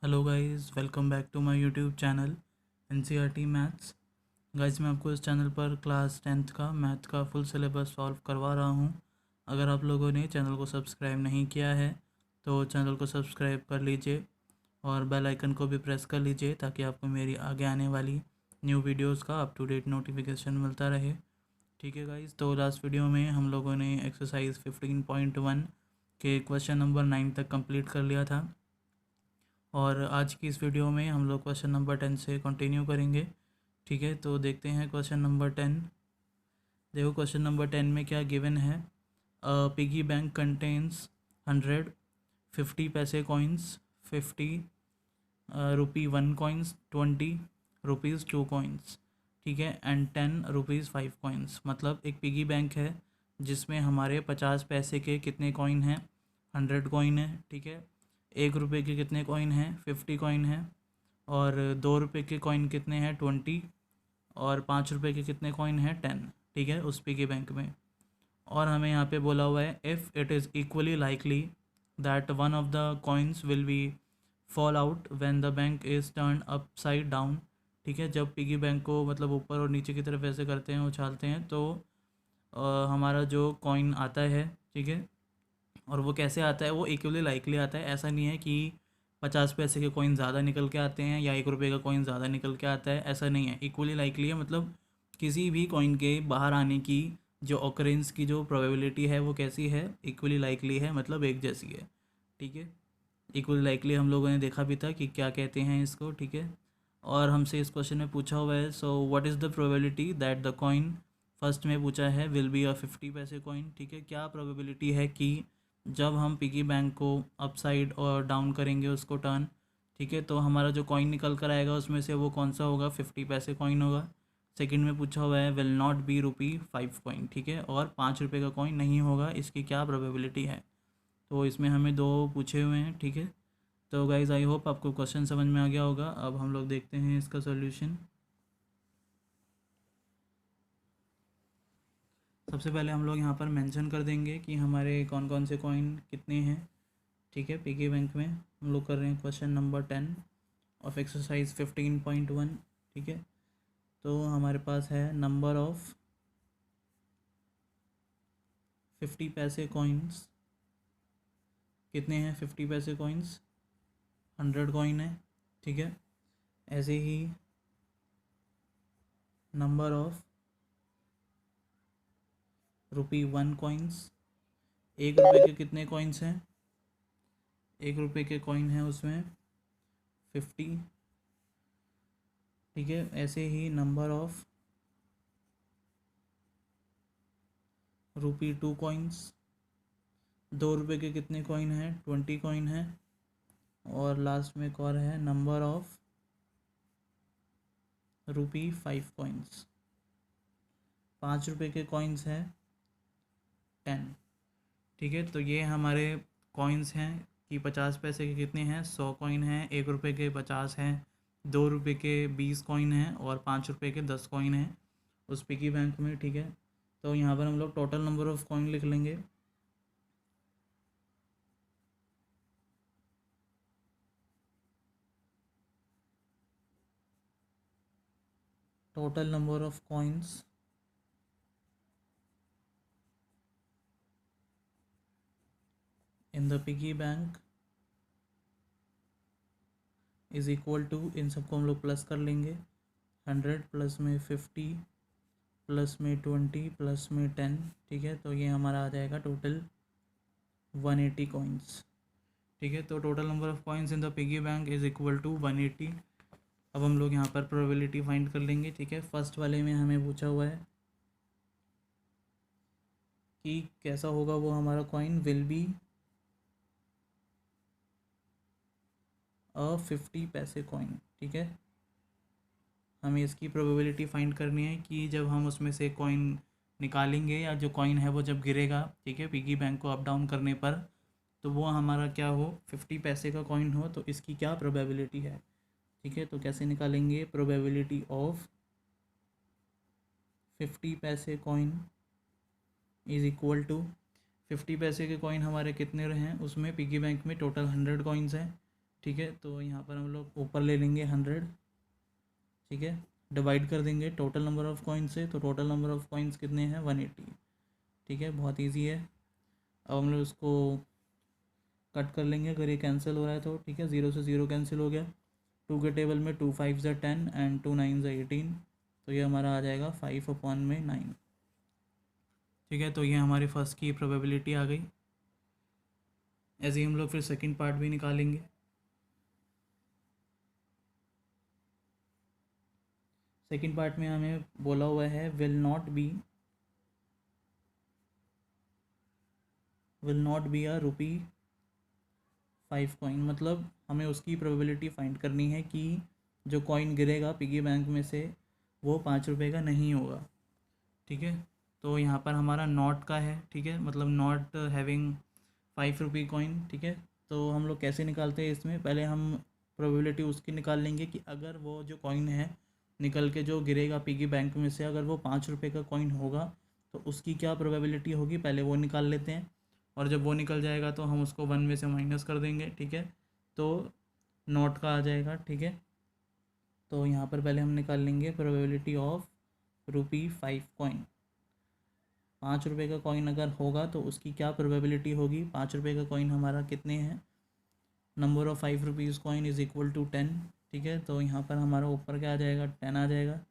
Hello guys, welcome back to my YouTube channel NCERT maths. Guys, मैं आपको इस channel पर क्लास 10th का मैथ का फुल सिलेबस सॉल्व करवा रहा हूं। अगर आप लोगों ने चैनल को सब्सक्राइब नहीं किया है तो चैनल को सब्सक्राइब कर लीजिए और बेल आइकन को भी प्रेस कर लीजिए ताकि आपको मेरी आगे आने वाली न्यू वीडियोज़ का अप टू डेट नोटिफिकेशन मिलता रहे। ठीक है गाइस, तो लास्ट वीडियो में हम लोगों ने एक्सरसाइज 15.1 के क्वेश्चन नंबर 9 तक कंप्लीट कर लिया था और आज की इस वीडियो में हम लोग क्वेश्चन नंबर 10 से कंटिन्यू करेंगे। ठीक है, तो देखते हैं क्वेश्चन नंबर 10। देखो क्वेश्चन नंबर 10 में क्या गिवन है। पिगी बैंक कंटेन्स 100 50 पैसे कॉइन्स, 50 रुपी 1 कॉइन्स, 20 रुपीज़ 2 कॉइन्स। ठीक है, एंड 10 रुपीज़ 5 कॉइन्स। मतलब एक पिगी बैंक है जिसमें हमारे 50 पैसे के कितने कॉइन हैं, 100 कॉइन है। ठीक है, 1 रुपये के कितने कॉइन हैं, 50 कॉइन है। और 2 रुपये के कॉइन कितने हैं, 20। और 5 रुपये के कितने कॉइन हैं, 10। ठीक है, उस पिगी बैंक में। और हमें यहाँ पे बोला हुआ है if it is equally likely that one of the coins will be fall out when the bank is turn upside down. ठीक है, जब पिगी बैंक को मतलब ऊपर और नीचे की तरफ ऐसे करते हैं, उछालते हैं, तो हमारा जो कॉइन आता है, ठीक है, और वो कैसे आता है, वो इक्वली लाइकली आता है। ऐसा नहीं है कि 50 पैसे के कॉइन ज़्यादा निकल के आते हैं या 1 रुपये का कॉइन ज़्यादा निकल के आता है, ऐसा नहीं है। इक्वली लाइकली है, मतलब किसी भी कॉइन के बाहर आने की जो ऑकरेंस की जो प्रोबेबिलिटी है वो कैसी है, इक्वली लाइकली है, मतलब एक जैसी है। ठीक है, इक्वली लाइकली हम लोगों ने देखा भी था कि क्या कहते हैं इसको। ठीक है, और हमसे इस क्वेश्चन में पूछा हुआ है, so what is the probability that the coin, first में पूछा है विल बी अ 50 पैसे कॉइन। ठीक है, क्या प्रोबेबिलिटी है कि जब हम पिगी बैंक को अपसाइड और डाउन करेंगे उसको टर्न, ठीक है, तो हमारा जो कॉइन निकल कर आएगा उसमें से वो कौन सा होगा, 50 पैसे कॉइन होगा। सेकंड में पूछा हुआ है will not be rupee 5 coin. ठीक है, और 5 रुपये का कॉइन नहीं होगा, इसकी क्या प्रोबेबिलिटी है। तो इसमें हमें दो पूछे हुए हैं। ठीक है, तो गाइज़ आई होप आपको क्वेश्चन समझ में आ गया होगा। अब हम लोग देखते हैं इसका सोल्यूशन। सबसे पहले हम लोग यहाँ पर मेंशन कर देंगे कि हमारे कौन कौन से कॉइन कितने हैं। ठीक है, पिगी बैंक में हम लोग कर रहे हैं क्वेश्चन नंबर 10 ऑफ एक्सरसाइज 15.1। ठीक है, तो हमारे पास है नंबर ऑफ 50 पैसे कॉइन्स। कितने हैं 50 पैसे कॉइन्स, 100 कॉइन है। ठीक है, ऐसे ही नंबर ऑफ रुपी 1 कॉइन्स। 1 रुपये के कितने कॉइन्स हैं, 1 रुपये के कॉइन हैं उसमें 50। ठीक है, ऐसे ही नंबर ऑफ रुपी 2 कॉइन्स। 2 रुपये के कितने कॉइन हैं, 20 कॉइन है। और लास्ट में एक और है नंबर ऑफ रुपी 5 कॉइन्स। 5 रुपये के कॉइन्स हैं 10। ठीक है, तो ये हमारे कॉइन्स हैं कि 50 पैसे के कितने हैं, 100 कॉइन हैं। 1 रुपये के 50 हैं, 2 रुपये के 20 कॉइन हैं और 5 रुपये के 10 कॉइन हैं उस पिगी बैंक में। ठीक है, तो यहाँ पर हम लोग टोटल नंबर ऑफ़ कॉइन लिख लेंगे। Total number of coins in the piggy bank is equal to, इन सबको हम लोग प्लस कर लेंगे। 100 प्लस में 50 प्लस में 20 प्लस में 10। ठीक है, तो ये हमारा आ जाएगा टोटल 180 कॉइन्स। ठीक है, तो total number of coins in the piggy bank is equal to 180। अब हम लोग यहाँ पर प्रोबेबिलिटी फाइंड कर लेंगे। ठीक है, फर्स्ट वाले में हमें पूछा हुआ है कि कैसा होगा वो हमारा कॉइन, विल बी अ 50 पैसे कॉइन। ठीक है, हमें इसकी प्रोबेबिलिटी फाइंड करनी है कि जब हम उसमें से कॉइन निकालेंगे या जो कॉइन है वो जब गिरेगा, ठीक है, पिगी बैंक को अप डाउन करने पर, तो वो हमारा क्या हो, 50 पैसे का कॉइन हो, तो इसकी क्या प्रोबेबिलिटी है। ठीक है, तो कैसे निकालेंगे, प्रोबेबिलिटी ऑफ 50 पैसे कॉइन इज़ इक्वल टू, 50 पैसे के कॉइन हमारे कितने रहे हैं, उसमें पिगी बैंक में टोटल 100 कॉइन्स हैं। ठीक है। तो यहाँ पर हम लोग ऊपर ले लेंगे 100, ठीक है, डिवाइड कर देंगे टोटल नंबर ऑफ़ कॉइन्स से, तो टोटल नंबर ऑफ़ कॉइन्स कितने हैं 180, ठीक है, बहुत ईजी है। अब हम लोग इसको कट कर लेंगे, अगर ये कैंसिल हो रहा है तो, ठीक है, 0 से 0 कैंसिल हो गया। 2 के टेबल में 2 5 ज़ा 10 एंड 2 9 ज़ा 18, तो ये हमारा आ जाएगा 5/9। ठीक है, तो ये हमारी फर्स्ट की प्रोबेबिलिटी आ गई। ऐसे ही हम लोग फिर सेकंड पार्ट भी निकालेंगे। सेकंड पार्ट में हमें बोला हुआ है will not be a ₹5 coin, मतलब हमें उसकी प्रोबेबिलिटी फाइंड करनी है कि जो कॉइन गिरेगा पिगी बैंक में से वो 5 रुपये का नहीं होगा, ठीक है। तो यहाँ पर हमारा नॉट का है, ठीक है, मतलब नॉट हैविंग 5 रुपी कॉइन, ठीक है। तो हम लोग कैसे निकालते हैं इसमें, पहले हम प्रोबेबिलिटी उसकी निकाल लेंगे कि अगर वो जो कॉइन है निकल के जो गिरेगा पिगी बैंक में से, अगर वो 5 रुपये का कॉइन होगा तो उसकी क्या प्रोबेबिलिटी होगी, पहले वो निकाल लेते हैं। और जब वो निकल जाएगा तो हम उसको 1 में से माइनस कर देंगे, ठीक है, तो नॉट का आ जाएगा, ठीक है। तो यहाँ पर पहले हम निकाल लेंगे प्रोबेबिलिटी ऑफ ₹5 कॉइन। 5 रुपये का कॉइन अगर होगा तो उसकी क्या प्रोबेबिलिटी होगी, 5 रुपये का कॉइन हमारा कितने हैं, number of 5 rupees coin is equal to 10, ठीक है। तो यहाँ पर हमारा ऊपर क्या आ जाएगा, 10 आ जाएगा,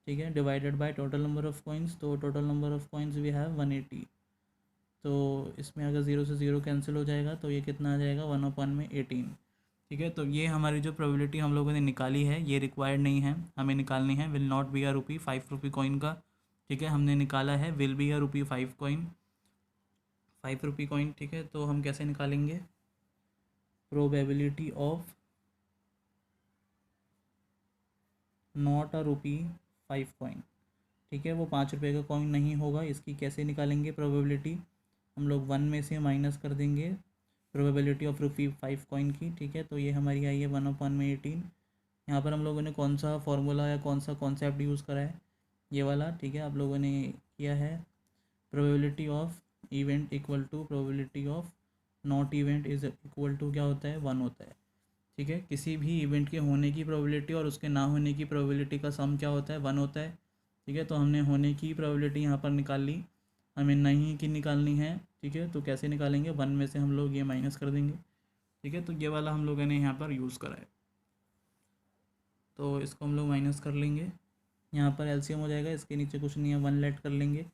ठीक है, divided by total number of coins, तो total number of coins we have 180। तो इसमें अगर 0 से 0 कैंसिल हो जाएगा तो ये कितना आ जाएगा 1/18, ठीक है। तो ये हमारी जो प्रोबेबिलिटी हम लोगों ने निकाली है ये रिक्वायर्ड नहीं है, हमें निकालनी है will not be a ₹5 coin का, ठीक है। हमने निकाला है will be a ₹5 coin, 5 rupee coin, ठीक है। तो हम कैसे निकालेंगे, probability of not a ₹5 coin, ठीक है, वो 5 रुपये का कॉइन नहीं होगा। इसकी कैसे निकालेंगे प्रोबेबिलिटी, हम लोग 1 में से माइनस कर देंगे प्रोबेबिलिटी ऑफ ₹5 कॉइन की, ठीक है। तो ये हमारी आई है 1/18। यहाँ पर हम लोगों ने कौन सा फॉर्मूला या कौन सा कॉन्सेप्ट यूज़ करा है, ये वाला, ठीक है, आप लोगों ने किया है probability of event equal to probability of not event is equal to क्या होता है, 1 होता है, ठीक है। किसी भी इवेंट के होने की प्रोबेबिलिटी और उसके ना होने की प्रोबेबिलिटी का सम क्या होता है, 1 होता है, ठीक है। तो हमने होने की प्रोबेबिलिटी यहाँ पर निकाल ली, हमें नहीं की निकालनी है, ठीक है। तो कैसे निकालेंगे, 1 में से हम लोग ये माइनस कर देंगे, ठीक है। तो ये वाला हम लोगों ने यहाँ पर यूज़ करा है, तो इसको हम लोग माइनस कर लेंगे। यहाँ पर एलसीएम हो जाएगा, इसके नीचे कुछ नहीं है, 1 लेट कर लेंगे,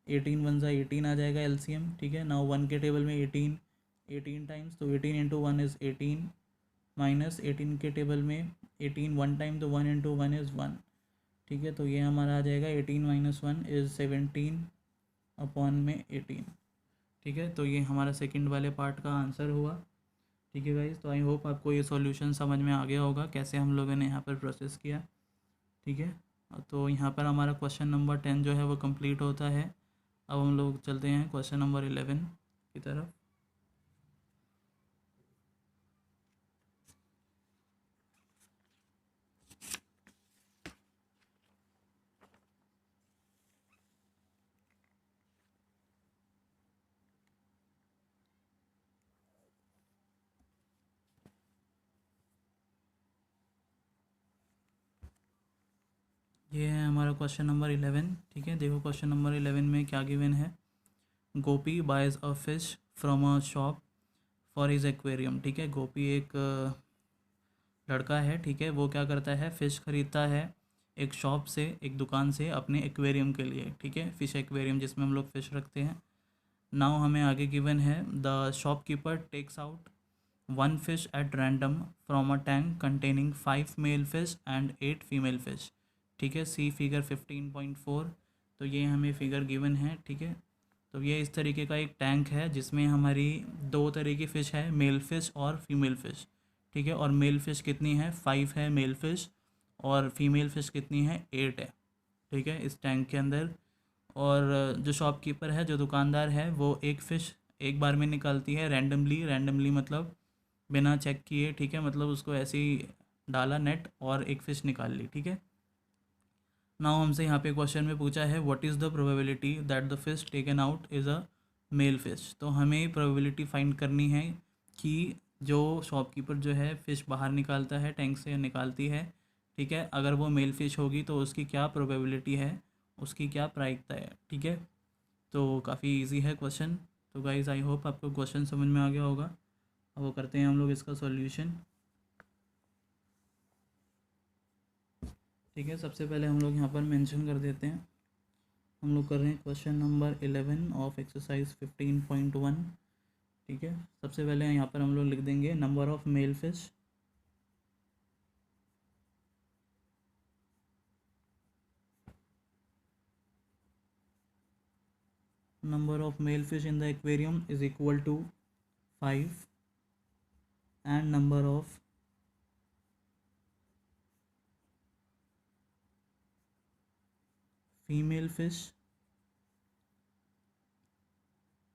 18 1 ज़ा 18 आ जाएगा एलसीएम, ठीक है। नाउ 1 के टेबल में 18 टाइम्स, तो 18 इंटू 1 इज़ 18, माइनस 18 के टेबल में 18 1 टाइम, तो 1 इंटू 1 इज़ 1, ठीक है। तो ये हमारा आ जाएगा 18 - 1 इज़ 17/18, ठीक है। तो ये हमारा सेकंड वाले पार्ट का आंसर हुआ, ठीक है गाइस। तो आई होप आपको ये सॉल्यूशन समझ में आ गया होगा कैसे हम लोगों ने यहाँ पर प्रोसेस किया, ठीक है। तो यहाँ पर हमारा क्वेश्चन नंबर 10 जो है वो कंप्लीट होता है। अब हम लोग चलते हैं क्वेश्चन नंबर 11 की तरफ। ये है हमारा क्वेश्चन नंबर 11, ठीक है। देखो क्वेश्चन नंबर 11 में क्या गिवन है, Gopi buys a fish from a shop for his aquarium, ठीक है। गोपी एक लड़का है, ठीक है, वो क्या करता है, फ़िश ख़रीदता है एक शॉप से, एक दुकान से अपने एक्वेरियम के लिए, ठीक है, फ़िश एक्वेरियम जिसमें हम लोग फ़िश रखते हैं। नाउ हमें आगे गिवन है the shopkeeper takes out 1 fish at random from a tank containing 5 male fish and 8 female fish, ठीक है, सी फिगर 15.4। तो ये हमें फिगर गिवन है, ठीक है। तो ये इस तरीके का एक टैंक है जिसमें हमारी 2 तरह की फ़िश है, मेल फ़िश और फीमेल फ़िश, ठीक है। और मेल फ़िश कितनी है, 5 है मेल फ़िश, और फीमेल फ़िश कितनी है, 8 है, ठीक है, इस टैंक के अंदर। और जो शॉपकीपर है, जो दुकानदार है, वो एक फ़िश एक बार में निकालती है रैंडमली मतलब बिना चेक किए, ठीक है, मतलब उसको ऐसे ही डाला नेट और एक फ़िश निकाल ली, ठीक है। नाउ हमसे यहाँ पे क्वेश्चन में पूछा है what is the probability that the fish taken out is a male fish. तो हमें प्रोबेबिलिटी फाइंड करनी है कि जो शॉपकीपर जो है फ़िश बाहर निकालता है, टैंक से निकालती है, ठीक है, अगर वो मेल फ़िश होगी तो उसकी क्या प्रोबेबिलिटी है, उसकी क्या प्रायिकता है, ठीक है। तो काफ़ी इजी है क्वेश्चन। तो गाइज़ आई होप आपको क्वेश्चन समझ में आ गया होगा। अब वो करते हैं हम लोग इसका सॉल्यूशन। ठीक है, सबसे पहले हम लोग यहाँ पर मेंशन कर देते हैं। हम लोग कर रहे हैं क्वेश्चन नंबर 11 ऑफ एक्सरसाइज 15.1। ठीक है, सबसे पहले यहाँ पर हम लोग लिख देंगे number of male fish. Number of male fish in the aquarium is equal to 5 and number of female fish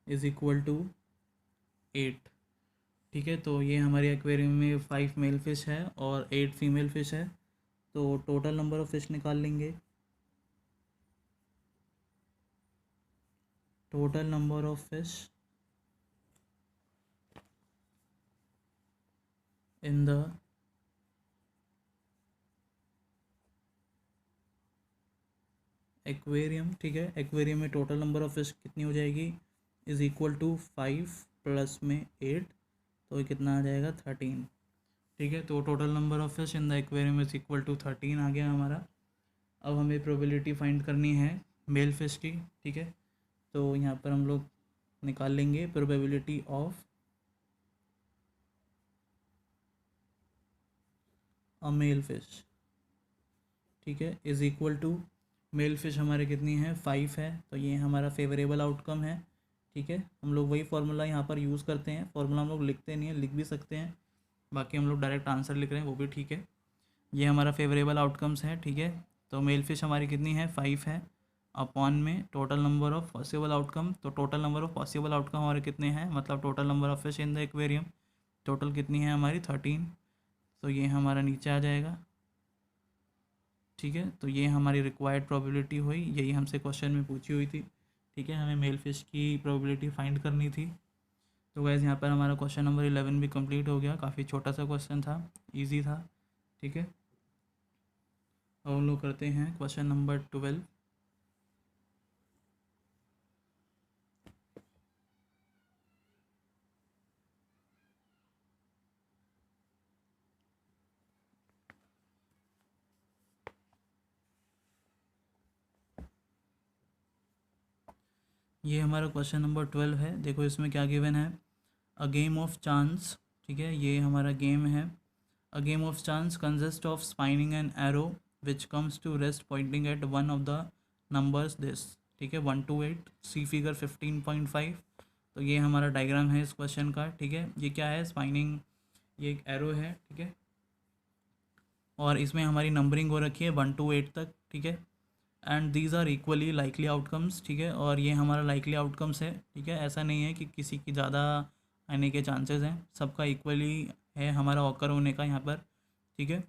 is equal to 8। ठीक है, तो ये हमारे एक्वेरियम में 5 मेल फिश है और 8 फीमेल फिश है। तो टोटल नंबर ऑफ़ फिश निकाल लेंगे। Total number of fish in the aquarium, ठीक है, एक्वेरियम में टोटल नंबर ऑफ़ फिश कितनी हो जाएगी, इज़ इक्वल टू 5 प्लस में 8, तो ये कितना आ जाएगा 13। ठीक है, तो total number of fish in the aquarium is equal to 13 आ गया हमारा। अब हमें प्रोबेबिलिटी फाइंड करनी है मेल फिश की। ठीक है, तो यहाँ पर हम लोग निकाल लेंगे probability of a male fish. ठीक है, is equal to male fish हमारे कितनी है 5 है, तो ये हमारा फेवरेबल आउटकम है। ठीक है, हम लोग वही फार्मूला यहाँ पर यूज़ करते हैं। फार्मूला हम लोग लिखते नहीं है, लिख भी सकते हैं, बाकी हम लोग डायरेक्ट आंसर लिख रहे हैं, वो भी ठीक है। ये हमारा फेवरेबल आउटकम्स है। ठीक है, तो मेल फिश हमारी कितनी है 5 है, अपॉन में total number of possible outcome. तो total number of possible outcome हमारे कितने हैं, मतलब total number of fish in the aquarium total कितनी है हमारी 13। तो ये हमारा नीचे आ जाएगा। ठीक है, तो ये हमारी रिक्वायर्ड प्रोबेबिलिटी हुई, यही हमसे क्वेश्चन में पूछी हुई थी। ठीक है, हमें मेल फिश की प्रोबेबिलिटी फाइंड करनी थी। तो गैस यहाँ पर हमारा क्वेश्चन नंबर 11 भी कंप्लीट हो गया। काफ़ी छोटा सा क्वेश्चन था, ईजी था। ठीक है, अब हम लोग करते हैं क्वेश्चन नंबर 12। ये हमारा क्वेश्चन नंबर 12 है। देखो इसमें क्या गिवन है, अ गेम ऑफ चांस। ठीक है, ये हमारा गेम है। A game of chance consist of spinning an arrow which comes to rest pointing at one of the numbers this. ठीक है, 1 to 8, सी फिगर 15.5। तो ये हमारा डायग्राम है इस क्वेश्चन का। ठीक है, ये क्या है, स्पाइनिंग, ये एक एरो है। ठीक है, और इसमें हमारी नंबरिंग हो रखी है 1 to 8 तक। ठीक है, and these are equally likely outcomes. ठीक है, और ये हमारा लाइकली आउटकम्स है। ठीक है, ऐसा नहीं है कि किसी की ज़्यादा आने के चांसेस हैं, सबका इक्वली है हमारा ऑकर होने का यहाँ पर। ठीक है,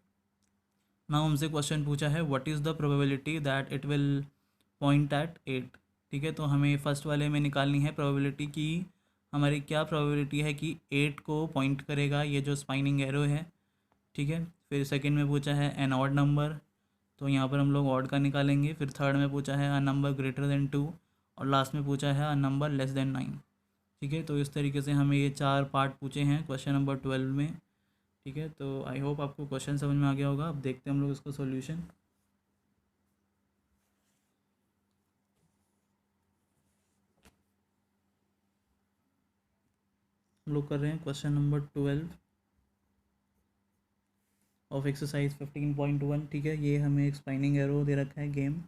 नाउ हमसे क्वेश्चन पूछा है what is the probability that it will point at 8। ठीक है, तो हमें फर्स्ट वाले में निकालनी है प्रोबेबिलिटी की, हमारी क्या प्रोबेबिलिटी है कि 8 को पॉइंट करेगा ये जो स्पाइनिंग एरो है। ठीक है, फिर सेकंड में पूछा है एन ऑड नंबर, तो यहाँ पर हम लोग ऑड का निकालेंगे। फिर थर्ड में पूछा है अ नंबर ग्रेटर देन 2, और लास्ट में पूछा है अ नंबर लेस देन 9। ठीक है, तो इस तरीके से हमें ये 4 पार्ट पूछे हैं क्वेश्चन नंबर 12 में। ठीक है, तो आई होप आपको क्वेश्चन समझ में आ गया होगा। अब देखते हैं हम लोग इसका सॉल्यूशन। हम लोग कर रहे हैं क्वेश्चन नंबर 12 ऑफ एक्सरसाइज 15.1। ठीक है, ये हमें एक्सप्लेनिंग एरो दे रखा है गेम।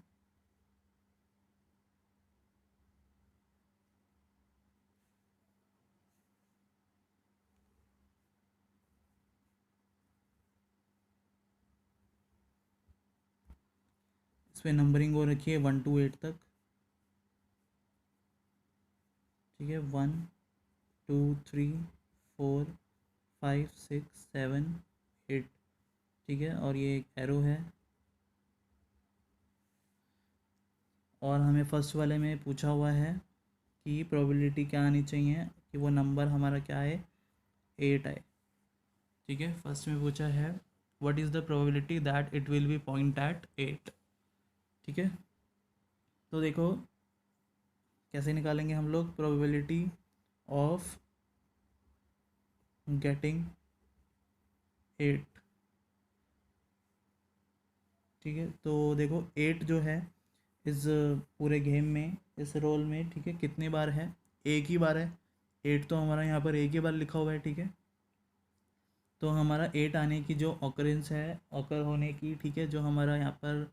इसमें नंबरिंग हो रखी है 1 to 8 तक। ठीक है, 1 2 3 4 5 6 7 8। ठीक है, और ये एक एरो है, और हमें फर्स्ट वाले में पूछा हुआ है कि प्रोबेबिलिटी क्या आनी चाहिए कि वो नंबर हमारा क्या है 8 आए। ठीक है, फर्स्ट में पूछा है what is the probability that it will be point at 8। ठीक है, तो देखो कैसे निकालेंगे हम लोग प्रोबेबिलिटी ऑफ गेटिंग 8। ठीक है, तो देखो 8 जो है इस पूरे गेम में, इस रोल में, ठीक है, कितने बार है? एक ही बार है। 8 तो हमारा यहाँ पर एक ही बार लिखा हुआ है। ठीक है, तो हमारा 8 आने की जो ऑकरेंस है, ऑकर होने की, ठीक है, जो हमारा यहाँ पर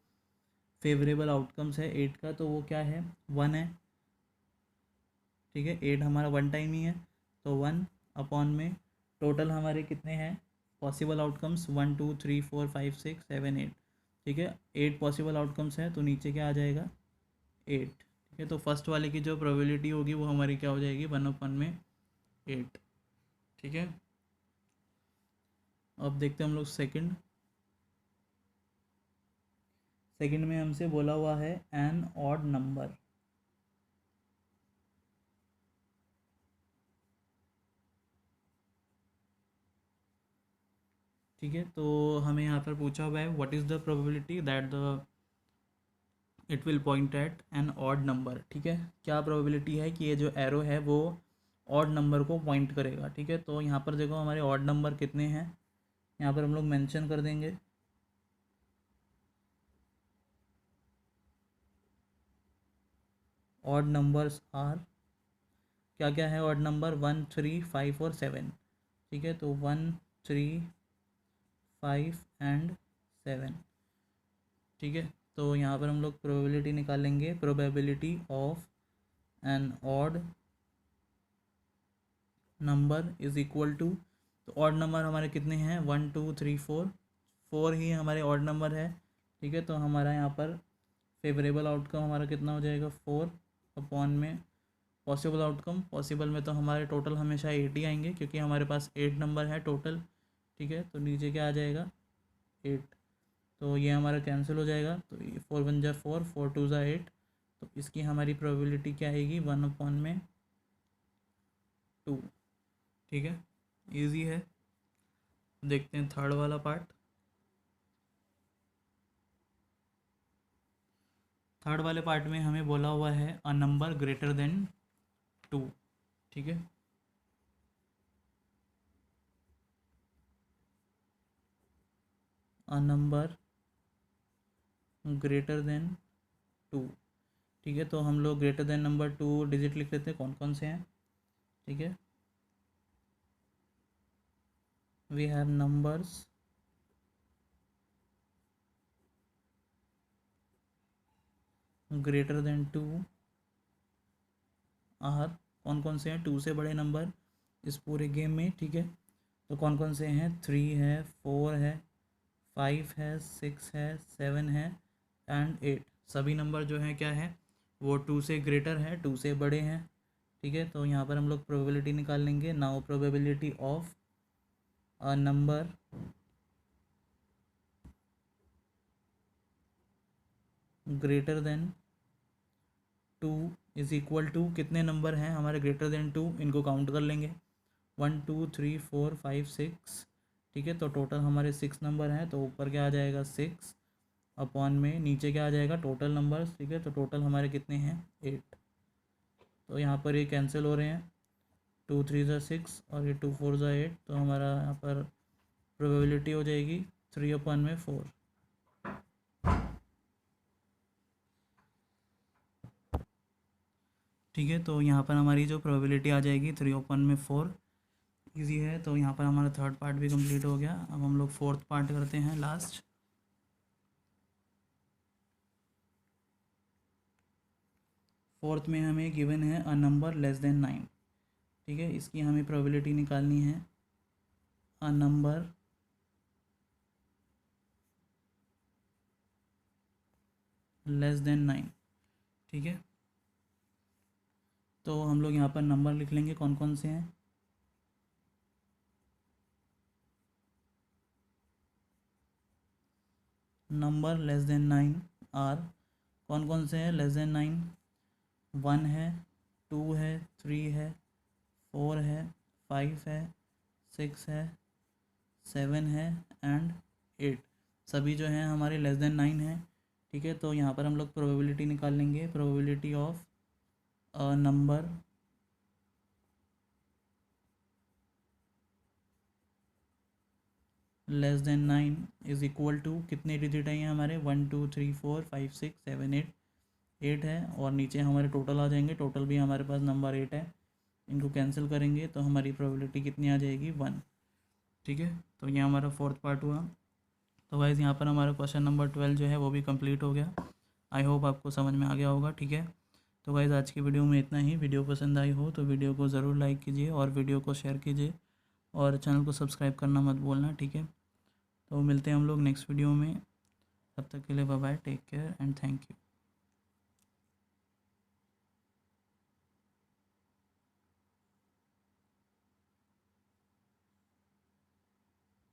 फेवरेबल आउटकम्स है 8 का, तो वो क्या है? 1 है। ठीक है, 8 हमारा 1 टाइम ही है, तो 1 अपॉन में टोटल हमारे कितने हैं पॉसिबल आउटकम्स? 1 2 3 4 5 6 7 8। ठीक है, 8 पॉसिबल आउटकम्स है, तो नीचे क्या आ जाएगा? 8। ठीक है, तो फर्स्ट वाले की जो प्रोबेबिलिटी होगी वो हमारी क्या हो जाएगी? 1 में 8। ठीक है, अब देखते हैं हम लोग सेकंड। सेकंड में हमसे बोला हुआ है एन ऑड नंबर। ठीक है, तो हमें यहाँ पर पूछा हुआ है what is the probability that the it will point at an odd number. ठीक है, क्या प्रोबेबिलिटी है कि ये जो एरो है वो ऑड नंबर को पॉइंट करेगा। ठीक है, तो यहाँ पर देखो हमारे ऑड नंबर कितने हैं, यहाँ पर हम लोग मेंशन कर देंगे। ऑड नंबर्स आर, क्या क्या है ऑड नंबर? 1 3 5 और 7। ठीक है, तो 1 3 5 एंड 7। ठीक है, तो यहाँ पर हम लोग प्रोबेबिलिटी निकालेंगे, probability of an odd number is equal to, तो ऑड नंबर हमारे कितने हैं? 1 2 3 4, 4 ही हमारे ऑड नंबर है। ठीक है, तो हमारा यहाँ पर फेवरेबल आउटकम हमारा कितना हो जाएगा? 4 अपॉन में पॉसिबल आउटकम, पॉसिबल में तो हमारे टोटल हमेशा 8 ही आएंगे क्योंकि हमारे पास 8 नंबर है टोटल। ठीक है, तो नीचे क्या आ जाएगा? 8। तो ये हमारा कैंसिल हो जाएगा, तो 4 1 जा 4, 4 2 जा 8। तो इसकी हमारी प्रोबेबिलिटी क्या आएगी? 1/2। ठीक है, इजी है। देखते हैं थर्ड वाला पार्ट। थर्ड वाले पार्ट में हमें बोला हुआ है अ नंबर ग्रेटर देन 2। ठीक है, अ नंबर ग्रेटर देन 2। ठीक है, तो हम लोग ग्रेटर देन नंबर 2 डिजिट लिख लेते हैं, कौन कौन से हैं। ठीक है, we have numbers greater than 2 are, कौन कौन से हैं? 2 से बड़े नंबर इस पूरे गेम में। ठीक है, तो कौन कौन से हैं? 3 है, 4 है, 5 है, 6 है, 7 है एंड 8। सभी नंबर जो हैं क्या है? वो 2 से ग्रेटर है, 2 से बड़े हैं। ठीक है, तो यहाँ पर हम लोग प्रोबेबिलिटी निकाल लेंगे। Now probability of a number greater than 2 is equal to, कितने नंबर हैं हमारे ग्रेटर देन 2? इनको काउंट कर लेंगे, 1 2 3 4 5 6। ठीक है, तो टोटल हमारे 6 नंबर हैं, तो ऊपर क्या आ जाएगा? 6 अपॉन में नीचे क्या आ जाएगा? Total numbers. ठीक है, तो टोटल हमारे कितने हैं? 8। तो यहाँ पर ये कैंसिल हो रहे हैं, 2 3 ज़ा 6 और ये 2 4 ज़ा 8। तो हमारा यहाँ पर प्रोबेबिलिटी हो जाएगी 3/4। ठीक है, तो यहाँ पर हमारी जो प्रोबेबिलिटी आ जाएगी 3/4। इजी है, तो यहाँ पर हमारा थर्ड पार्ट भी कंप्लीट हो गया। अब हम लोग फोर्थ पार्ट करते हैं, लास्ट। फोर्थ में हमें गिवन है अ नंबर लेस देन 9। ठीक है, इसकी हमें प्रोबेबिलिटी निकालनी है। A number less than 9। ठीक है, तो हम लोग यहाँ पर नंबर लिख लेंगे, कौन कौन से हैं। नंबर लेस देन 9 आर, कौन कौन से हैं लेस देन 9? 1 है, 2 है, 3 है, 4 है, 5 है, 6 है, 7 है एंड 8, सभी जो हैं हमारे लेस देन 9 है। ठीक है, तो यहाँ पर हम लोग प्रोबेबिलिटी निकाल लेंगे, probability of number less than 9 is equal to, कितने डिजिट हैं ये हमारे, 1 2 3 4 5 6 7 8, 8 है, और नीचे हमारे टोटल आ जाएंगे, टोटल भी हमारे पास नंबर 8 है, इनको कैंसिल करेंगे तो हमारी प्रोबेबिलिटी कितनी आ जाएगी, 1। ठीक है, तो ये हमारा फोर्थ पार्ट हुआ। तो गाइस यहाँ पर हमारा क्वेश्चन नंबर 12 जो है वो भी कंप्लीट हो गया। आई होप आपको समझ में आ गया होगा। ठीक है, तो गाइस आज की वीडियो में इतना ही। वीडियो पसंद आई हो तो वीडियो को ज़रूर लाइक कीजिए और वीडियो को शेयर कीजिए और चैनल को सब्सक्राइब करना मत भूलना। ठीक है, तो मिलते हैं हम लोग नेक्स्ट वीडियो में, तब तक के लिए bye bye, take care and thank you.